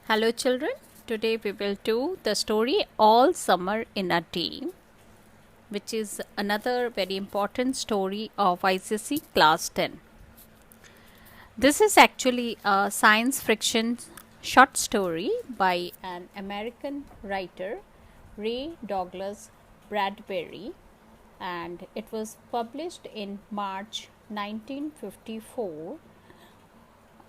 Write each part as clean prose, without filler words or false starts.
Hello, children. Today we will do the story All Summer in a Day, which is another very important story of ICC Class 10. This is actually a science fiction short story by an American writer, Ray Douglas Bradbury, and it was published in March 1954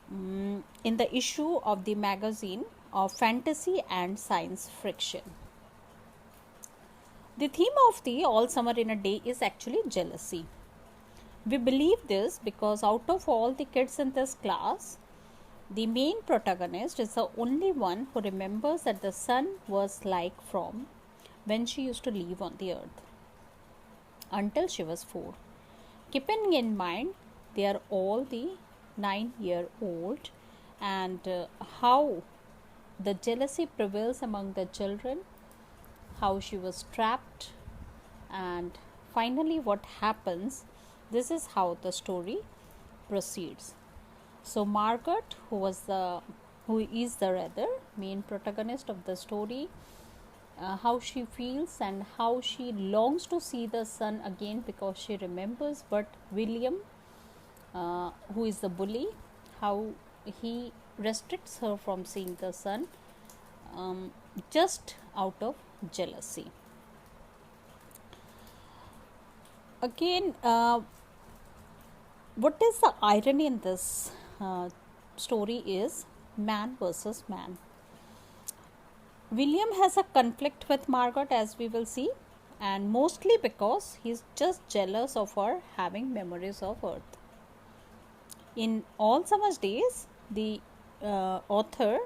in the issue of the magazine of fantasy and science fiction. The theme of the All Summer in a Day is actually jealousy. We believe this because out of all the kids in this class, the main protagonist is the only one who remembers that the sun was like from when she used to live on the earth until she was 4. Keeping in mind they are all the 9-year-old and how the jealousy prevails among the children, how she was trapped, and finally what happens. This is how the story proceeds. So Margaret, who is the main protagonist of the story, how she feels and how she longs to see the sun again because she remembers, but William, who is the bully, how he restricts her from seeing the sun just out of jealousy. Again, what is the irony in this story is man versus man. William has a conflict with Margaret, as we will see, and mostly because he's just jealous of her having memories of earth. In All Summer's Days, the author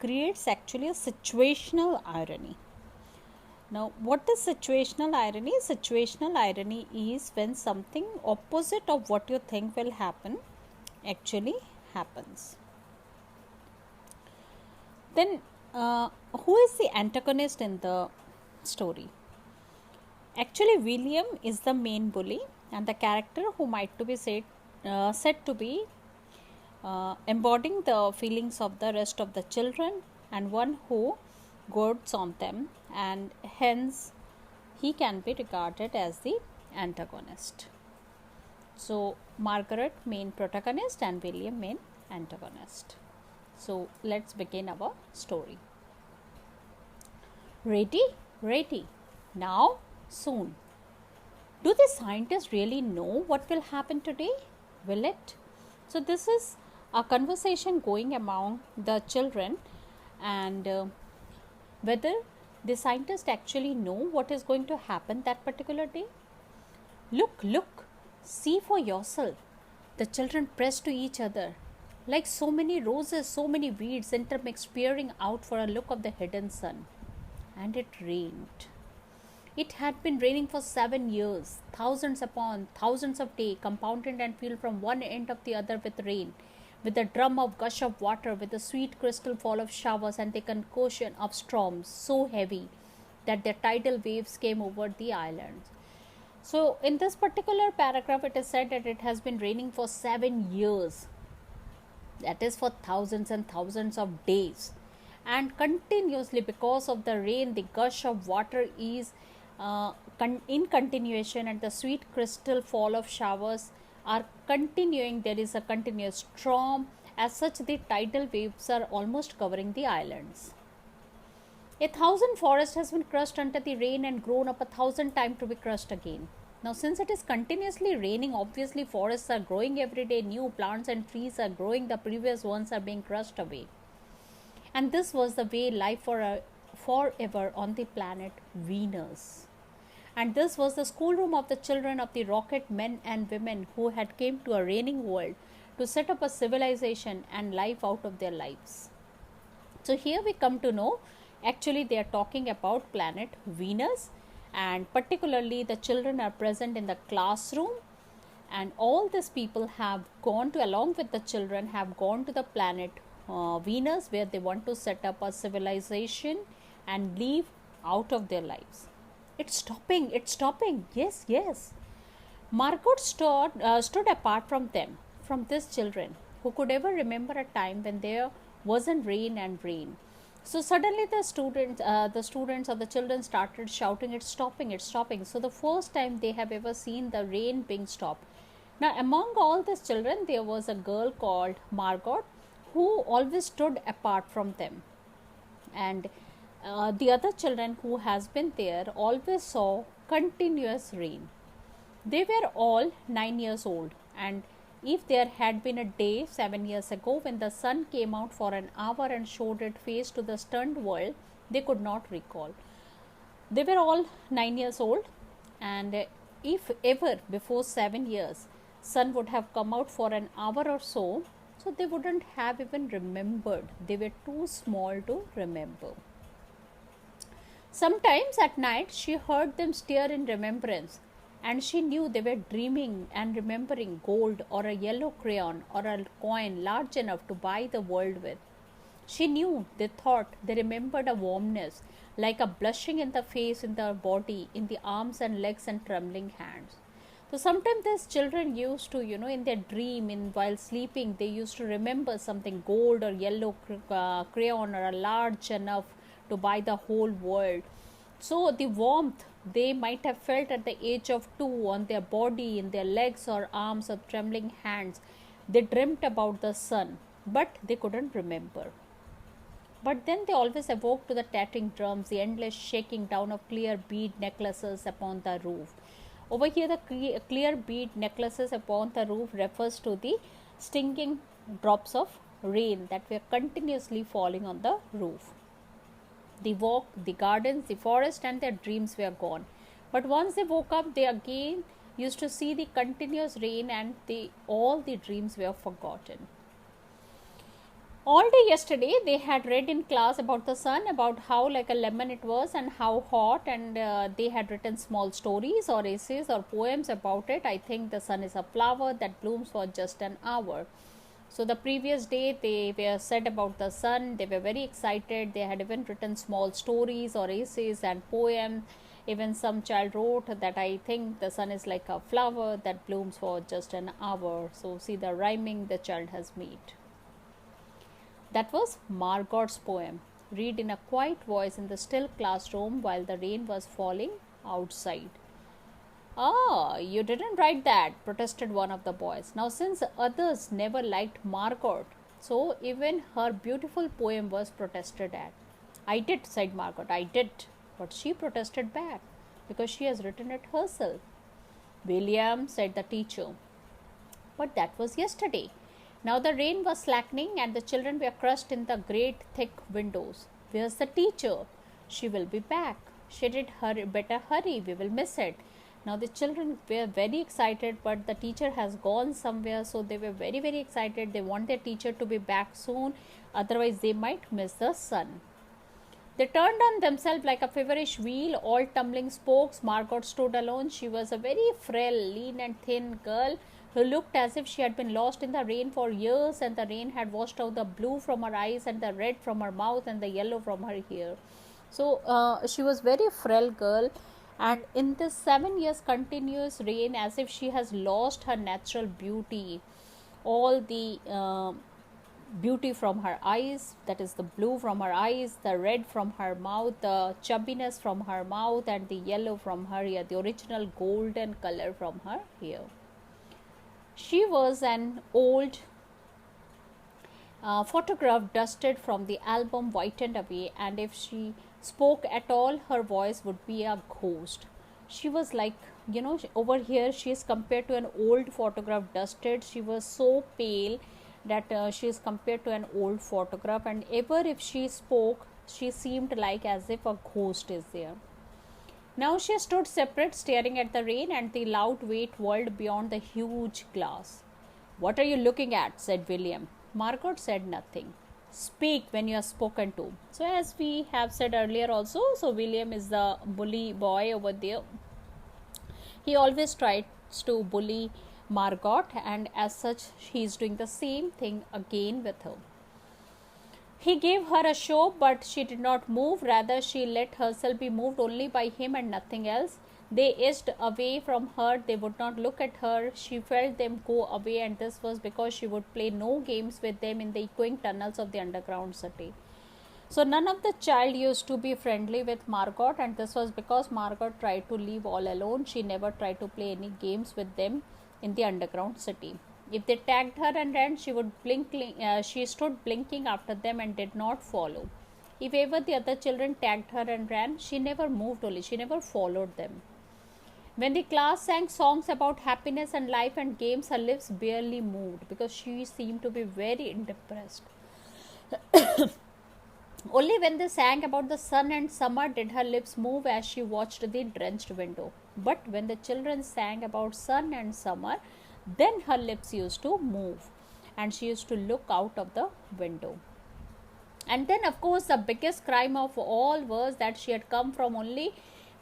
creates actually a situational irony. Now, what is situational irony? Situational irony is when something opposite of what you think will happen actually happens. Then, who is the antagonist in the story? Actually, William is the main bully and the character who might to be said to be embodying the feelings of the rest of the children and one who goads on them, and hence he can be regarded as the antagonist. So Margaret main protagonist and William main antagonist. So let's begin our story. Ready? Ready. Now? Soon. Do the scientists really know what will happen today? Will it? So this is a conversation going among the children, and whether the scientists actually know what is going to happen that particular day. Look, see for yourself. The children press to each other like so many roses, so many weeds intermixed, peering out for a look of the hidden sun. And it rained. It had been raining for 7 years, thousands upon thousands of days, compounded and filled from one end of the other with rain, with a drum of gush of water, with a sweet crystal fall of showers, and the concoction of storms so heavy that the tidal waves came over the islands. So, in this particular paragraph, it is said that it has been raining for 7 years. That is for thousands and thousands of days. And continuously, because of the rain, the gush of water is in continuation, and the sweet crystal fall of showers are continuing. There is a continuous storm. As such, the tidal waves are almost covering the islands. 1,000 forest has been crushed under the rain and grown up 1,000 times to be crushed again. Now, since it is continuously raining, obviously forests are growing every day. New plants and trees are growing. The previous ones are being crushed away. And this was the way life forever on the planet Venus. And this was the schoolroom of the children of the rocket men and women who had came to a raining world to set up a civilization and life out of their lives. So here we come to know, actually they are talking about planet Venus, and particularly the children are present in the classroom, and all these people have gone to, along with the children, have gone to the planet Venus, where they want to set up a civilization and live out of their lives. It's stopping. Yes. Margot stood apart from them, from these children, who could ever remember a time when there wasn't rain and rain. So suddenly the students or the children started shouting, "It's stopping! It's stopping!" So the first time they have ever seen the rain being stopped. Now, among all these children, there was a girl called Margot who always stood apart from them, and the other children who has been there always saw continuous rain. They were all 9 years old, and if there had been a day 7 years ago when the sun came out for an hour and showed its face to the stunned world, they could not recall. They were all 9 years old, and if ever before 7 years sun would have come out for an hour or so, so they wouldn't have even remembered. They were too small to remember. Sometimes at night she heard them stir in remembrance, and she knew they were dreaming and remembering gold or a yellow crayon or a coin large enough to buy the world with. She knew, they thought, they remembered a warmness, like a blushing in the face, in the body, in the arms and legs and trembling hands. So sometimes these children used to, in their dream, while sleeping, they used to remember something gold or yellow crayon or a large enough to buy the whole world. So the warmth they might have felt at the age of 2 on their body, in their legs or arms or trembling hands. They dreamt about the sun, but they couldn't remember. But then they always awoke to the tattering drums, the endless shaking down of clear bead necklaces upon the roof. Over here, the clear bead necklaces upon the roof refers to the stinging drops of rain that were continuously falling on the roof. The walk, the gardens, the forest and their dreams were gone. But once they woke up, they again used to see the continuous rain, and all the dreams were forgotten. All day yesterday they had read in class about the sun, about how like a lemon it was and how hot, and they had written small stories or essays or poems about it. I think the sun is a flower that blooms for just an hour. So the previous day they were said about the sun, they were very excited, they had even written small stories or essays and poems. Even some child wrote that I think the sun is like a flower that blooms for just an hour. So see the rhyming the child has made. That was Margot's poem, read in a quiet voice in the still classroom while the rain was falling outside. "Ah, you didn't write that," protested one of the boys. Now, since others never liked Margot, so even her beautiful poem was protested at. "I did," said Margot, "I did." But she protested back, because she has written it herself. "William," said the teacher. But that was yesterday. Now the rain was slackening, and the children were crushed in the great thick windows. "Where's the teacher?" "She will be back." "She did better hurry, we will miss it." Now the children were very excited, but the teacher has gone somewhere, so they were very, very excited. They want their teacher to be back soon, otherwise they might miss the sun. They turned on themselves like a feverish wheel, all tumbling spokes. Margot stood alone. She was a very frail, lean and thin girl who looked as if she had been lost in the rain for years, and the rain had washed out the blue from her eyes and the red from her mouth and the yellow from her hair. So she was very frail girl, and in this 7 years continuous rain, as if she has lost her natural beauty, all the beauty from her eyes, that is the blue from her eyes, the red from her mouth, the chubbiness from her mouth, and the yellow from her hair, the original golden color from her hair. She was an old photograph dusted from the album, whitened away, and if she spoke at all, her voice would be a ghost. She was like, over here she is compared to an old photograph dusted. She was so pale that she is compared to an old photograph, and ever if she spoke, she seemed like as if a ghost is there. Now she stood separate, staring at the rain and the loud weight world beyond the huge glass. "What are you looking at?" said William. Margot said nothing. "Speak when you are spoken to." So as we have said earlier also, so William is the bully boy over there. He always tries to bully Margot, and as such he is doing the same thing again with her. He gave her a show, but she did not move. Rather, she let herself be moved only by him and nothing else. They edged away from her, they would not look at her. She felt them go away, and this was because she would play no games with them in the echoing tunnels of the underground city. So none of the child used to be friendly with Margot, and this was because Margot tried to leave all alone. She never tried to play any games with them in the underground city. If they tagged her and ran, she would she stood blinking after them and did not follow. If ever the other children tagged her and ran, she never moved only, she never followed them. When the class sang songs about happiness and life and games, her lips barely moved because she seemed to be very depressed. Only when they sang about the sun and summer did her lips move as she watched the drenched window. But when the children sang about sun and summer, then her lips used to move and she used to look out of the window. And then, of course, the biggest crime of all was that she had come from only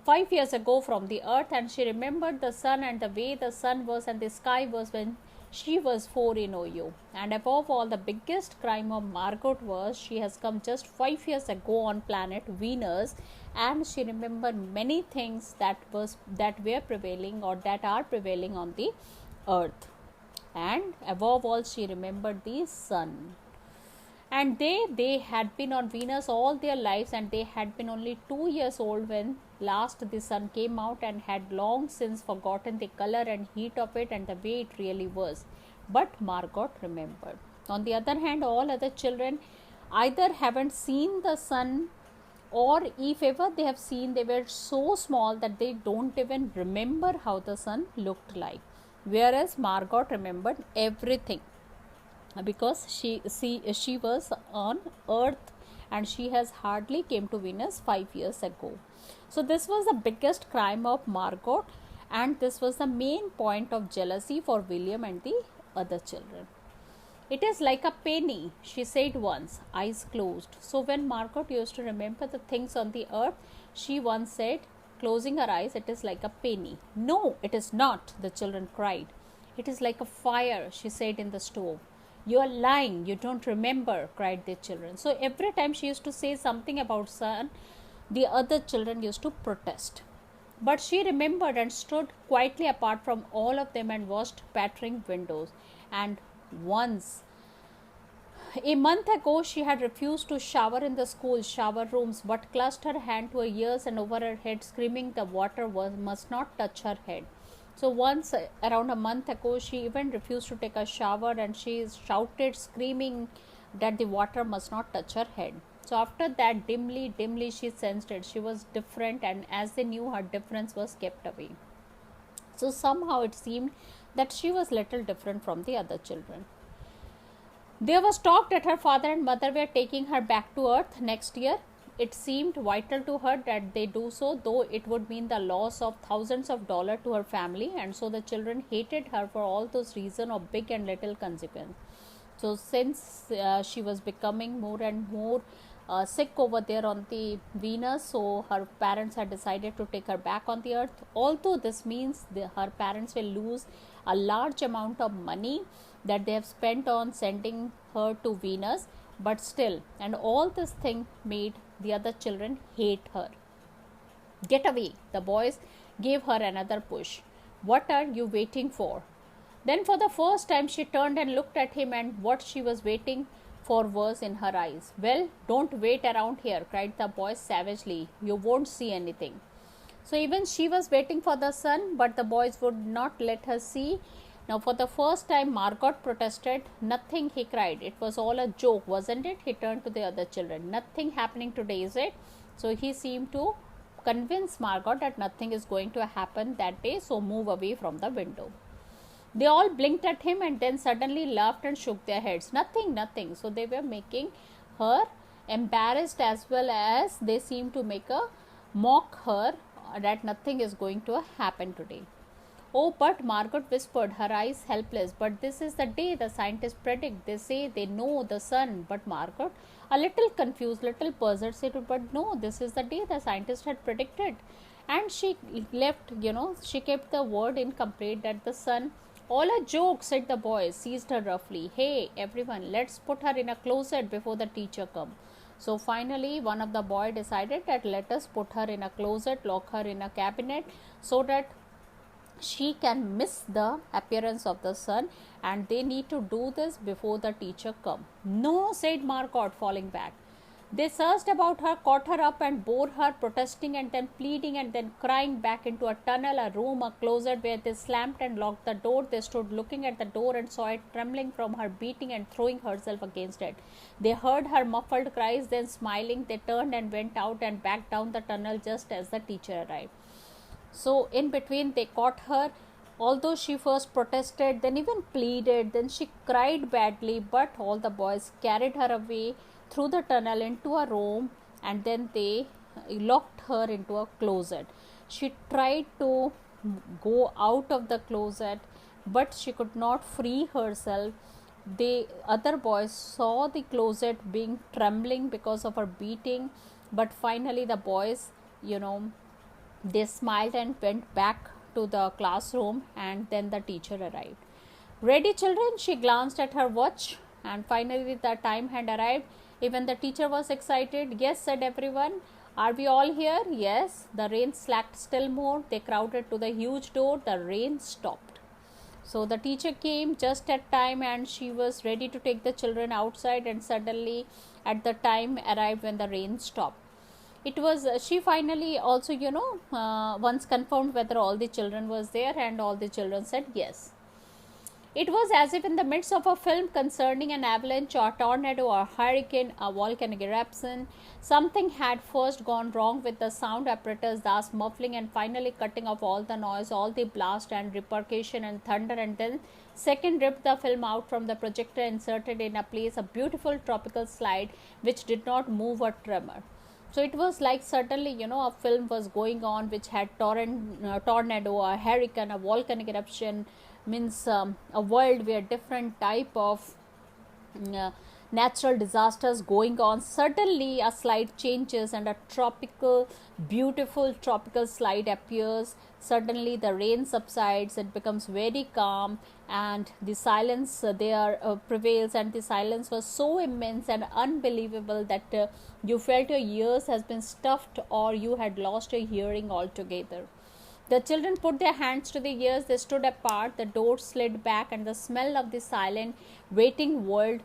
5 years ago from the earth, and she remembered the sun and the way the sun was and the sky was when she was 4 in OU. And above all, the biggest crime of Margot was she has come just 5 years ago on planet Venus, and she remembered many things that were prevailing or that are prevailing on the earth. And above all, she remembered the sun. And they had been on Venus all their lives, and they had been only 2 years old when last the sun came out, and had long since forgotten the color and heat of it and the way it really was. But Margot remembered. On the other hand, all other children either haven't seen the sun, or if ever they have seen, they were so small that they don't even remember how the sun looked like. Whereas Margot remembered everything, because she was on earth and she has hardly came to Venus 5 years ago. So this was the biggest crime of Margot, and this was the main point of jealousy for William and the other children. It is like a penny, she said once, eyes closed. So when Margot used to remember the things on the earth, she once said, closing her eyes, it is like a penny. No, it is not, the children cried. It is like a fire, she said, in the stove. You are lying, you don't remember, cried the children. So every time she used to say something about sun, the other children used to protest. But she remembered and stood quietly apart from all of them and watched pattering windows. And once, a month ago, she had refused to shower in the school shower rooms, but clutched her hand to her ears and over her head, screaming the water must not touch her head. So once, around a month ago, she even refused to take a shower, and she shouted, screaming that the water must not touch her head. So after that, dimly she sensed it. She was different, and as they knew, her difference was kept away. So somehow it seemed that she was little different from the other children. There was talk that her father and mother were taking her back to earth next year. It seemed vital to her that they do so, though it would mean the loss of thousands of dollars to her family, and so the children hated her for all those reasons of big and little consequence. So since she was becoming more and more sick over there on the Venus, so her parents had decided to take her back on the earth. Although this means her parents will lose a large amount of money that they have spent on sending her to Venus, but still, and all this thing made the other children hate her. Get away, the boys gave her another push. What are you waiting for? Then for the first time she turned and looked at him, and what she was waiting for was in her eyes. Well, don't wait around here, cried the boy savagely. You won't see anything. So even she was waiting for the sun, but the boys would not let her see. Now for the first time Margot protested. Nothing, he cried. It was all a joke, wasn't it? He turned to the other children. Nothing happening today, is it? So he seemed to convince Margot that nothing is going to happen that day, so move away from the window. They all blinked at him and then suddenly laughed and shook their heads. Nothing. So they were making her embarrassed, as well as they seemed to make a mock her that nothing is going to happen today. Oh, but Margot whispered, her eyes helpless. But this is the day the scientists predict. They say they know the sun. But Margot, a little confused, little puzzled, said, but no, this is the day the scientists had predicted. And she left, she kept the word incomplete that the sun. All a joke, said the boys, seized her roughly. Hey, everyone, let's put her in a closet before the teacher comes. So finally one of the boy decided that let us put her in a closet, lock her in a cabinet, so that she can miss the appearance of the sun, and they need to do this before the teacher come. No, said Marcotte, falling back. They searched about her, caught her up and bore her, protesting and then pleading and then crying, back into a tunnel, a room, a closet, where they slammed and locked the door. They stood looking at the door and saw it trembling from her beating and throwing herself against it. They heard her muffled cries, then smiling, they turned and went out and back down the tunnel just as the teacher arrived. So in between they caught her, although she first protested, then even pleaded, then she cried badly, but all the boys carried her away through the tunnel into a room, and then they locked her into a closet. She tried to go out of the closet, but she could not free herself. The other boys saw the closet being trembling because of her beating, but finally the boys, they smiled and went back to the classroom, and then the teacher arrived. Ready, children? She glanced at her watch, and finally the time had arrived. Even the teacher was excited. Yes, said everyone. Are we all here? Yes. The rain slacked still more. They crowded to the huge door. The rain stopped. So the teacher came just at time, and she was ready to take the children outside, and suddenly at the time arrived when the rain stopped. It was she finally also once confirmed whether all the children was there, and all the children said yes. It was as if in the midst of a film concerning an avalanche or tornado or hurricane, a volcanic eruption, something had first gone wrong with the sound apparatus, thus muffling and finally cutting off all the noise, all the blast and repercussion and thunder, and then second ripped the film out from the projector, inserted in a place a beautiful tropical slide which did not move or tremor. So it was like certainly, a film was going on which had tornado, a hurricane, a volcanic eruption, means a world where different type of natural disasters going on. Suddenly a slide changes and a beautiful tropical slide appears. Suddenly the rain subsides, it becomes very calm, and the silence there prevails, and the silence was so immense and unbelievable that you felt your ears has been stuffed, or you had lost your hearing altogether. The children put their hands to their ears, they stood apart, the door slid back, and the smell of the silent, waiting world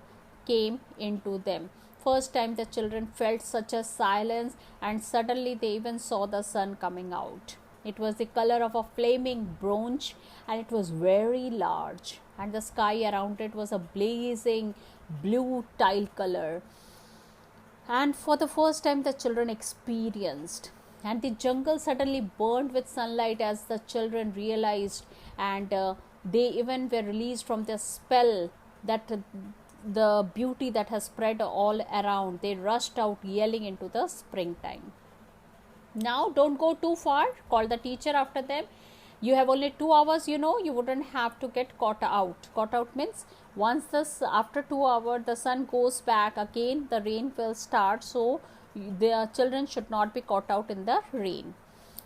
came into them. First time the children felt such a silence, and suddenly they even saw the sun coming out. It was the color of a flaming bronze, and it was very large, and the sky around it was a blazing blue tile color. And for the first time the children experienced, and the jungle suddenly burned with sunlight as the children realized, and they even were released from their spell, that the beauty that has spread all around. They rushed out yelling into the springtime. Now don't go too far, called the teacher after them. You have only 2 hours, you wouldn't have to get caught out. Caught out means once after 2 hours the sun goes back again, the rain will start, so the children should not be caught out in the rain.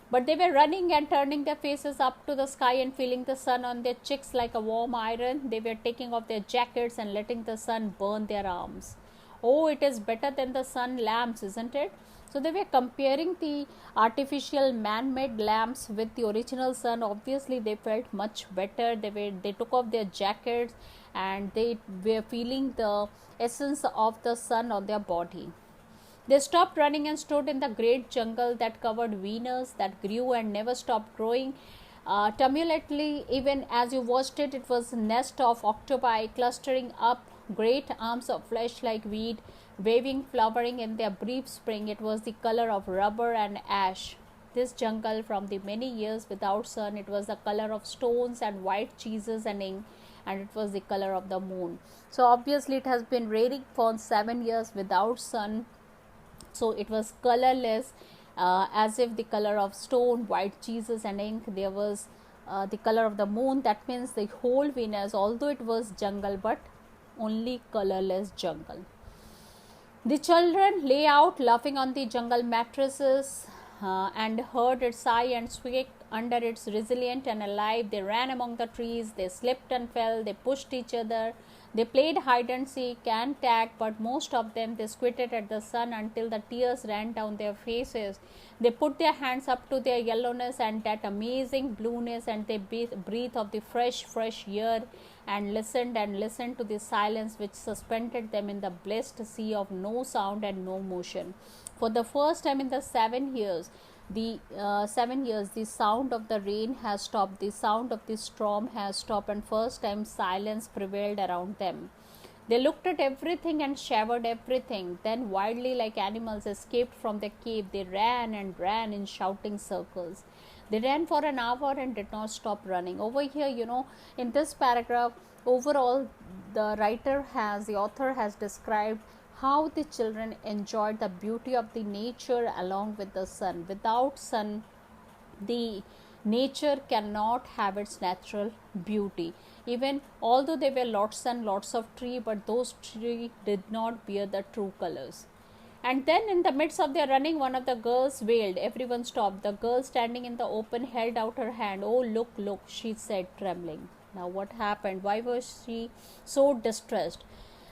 But they were running and turning their faces up to the sky and feeling the sun on their cheeks like a warm iron. They were taking off their jackets and letting the sun burn their arms. Oh, it is better than the sun lamps, isn't it? So they were comparing the artificial man-made lamps with the original sun. Obviously they felt much better. They took off their jackets, and they were feeling the essence of the sun on their body. They stopped running and stood in the great jungle that covered Venus, that grew and never stopped growing. Tumultuously, even as you watched it, it was a nest of octopi clustering up, great arms of flesh like weed, waving, flowering in their brief spring. It was the color of rubber and ash. This jungle, from the many years without sun, it was the color of stones and white cheeses and ink, and it was the color of the moon. So obviously it has been raining for 7 years without sun. So it was colorless, as if the color of stone, white cheeses and ink. There was the color of the moon. That means the whole Venus, although it was jungle, but only colorless jungle. The children lay out laughing on the jungle mattresses, and heard it sigh and squeak under its resilient and alive. They ran among the trees, they slipped and fell, they pushed each other, They played hide and seek and tag, but most of them they squinted at the sun until the tears ran down their faces. They put their hands up to their yellowness and that amazing blueness, and they breathed of the fresh air and listened to the silence which suspended them in the blessed sea of no sound and no motion. For the first time in the 7 years, the sound of the rain has stopped, the sound of the storm has stopped, and first time silence prevailed around them. They looked at everything and shivered everything. Then, wildly like animals escaped from the cave, they ran and ran in shouting circles. They ran for an hour and did not stop running. Over here, in this paragraph, overall, the author has described how the children enjoyed the beauty of the nature along with the sun. Without sun, the nature cannot have its natural beauty. Even although there were lots and lots of tree, but those tree did not bear the true colors. And then in the midst of their running, one of the girls wailed. Everyone stopped. The girl standing in the open held out her hand. "Oh, look, look," she said, trembling. Now what happened? Why was she so distressed?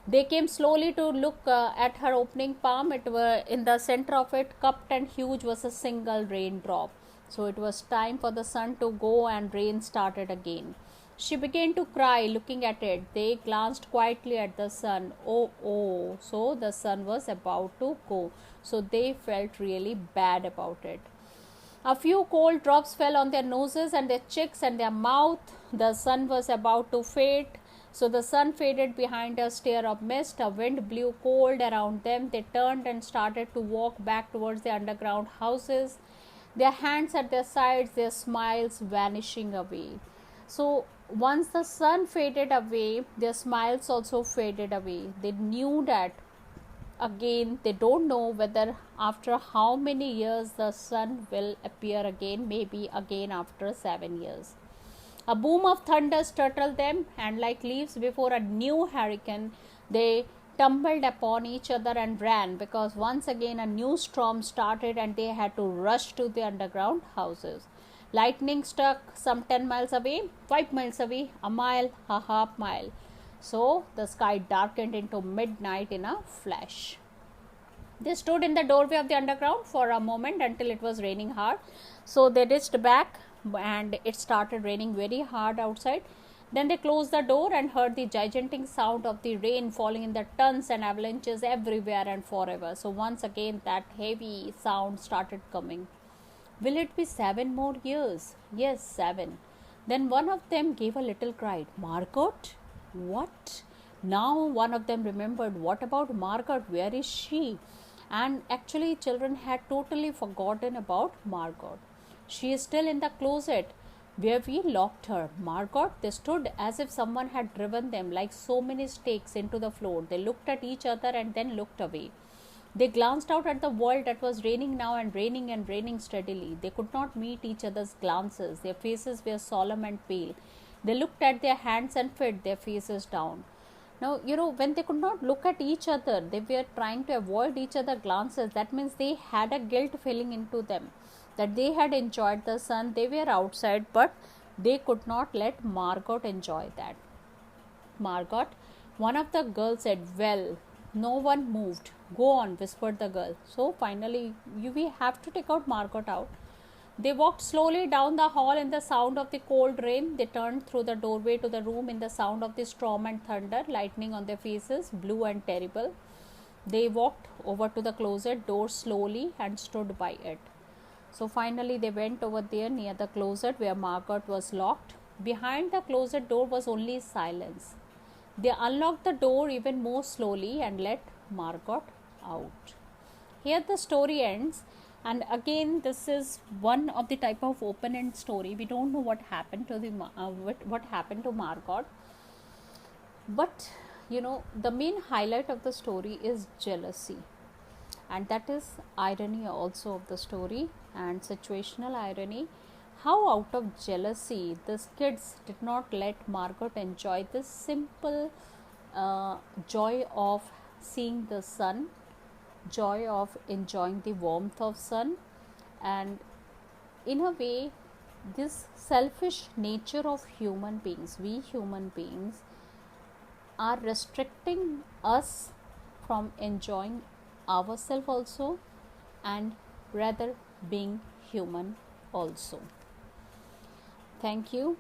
They came slowly to look at her opening palm. It were in the center of it, cupped and huge, was a single raindrop. So it was time for the sun to go, and rain started again. She began to cry, looking at it. They glanced quietly at the sun. Oh, oh, so the sun was about to go. So they felt really bad about it. A few cold drops fell on their noses and their cheeks and their mouth. The sun was about to fade. So the sun faded behind a stare of mist. A wind blew cold around them. They turned and started to walk back towards the underground houses, their hands at their sides, their smiles vanishing away. So once the sun faded away, their smiles also faded away. They knew that again, they don't know whether after how many years the sun will appear again, maybe again after 7 years. A boom of thunder startled them, and like leaves before a new hurricane, they tumbled upon each other and ran, because once again a new storm started and they had to rush to the underground houses. Lightning struck some 10 miles away, 5 miles away, a mile, a half mile. So the sky darkened into midnight in a flash. They stood in the doorway of the underground for a moment until it was raining hard. So they reached back and it started raining very hard outside. Then they closed the door and heard the gigantic sound of the rain falling in the tons and avalanches everywhere and forever. So once again that heavy sound started coming. Will it be 7 more years? Yes, 7. Then one of them gave a little cry. Margot? What? Now one of them remembered, what about Margot? Where is she? And actually children had totally forgotten about Margot. She is still in the closet where we locked her. Margot? They stood as if someone had driven them like so many stakes into the floor. They looked at each other and then looked away. They glanced out at the world that was raining now and raining steadily. They could not meet each other's glances. Their faces were solemn and pale. They looked at their hands and fed their faces down. Now, when they could not look at each other, they were trying to avoid each other's glances. That means they had a guilt feeling into them, that they had enjoyed the sun, they were outside, but they could not let Margot enjoy that. Margot, one of the girls said, well, no one moved. Go on, whispered the girl. So finally, we have to take out Margot out. They walked slowly down the hall in the sound of the cold rain. They turned through the doorway to the room in the sound of the storm and thunder, lightning on their faces, blue and terrible. They walked over to the closet door slowly and stood by it. So finally they went over there near the closet where Margot was locked. Behind the closet door was only silence. They unlocked the door even more slowly and let Margot out. Here the story ends. And again, this is one of the type of open-end story. We don't know what happened to what happened to Margot, but the main highlight of the story is jealousy, and that is irony also of the story, and situational irony. How out of jealousy these kids did not let Margot enjoy this simple joy of seeing the sun, joy of enjoying the warmth of sun. And in a way, this selfish nature of human beings, we human beings, are restricting us from enjoying ourselves also, and rather being human also. Thank you.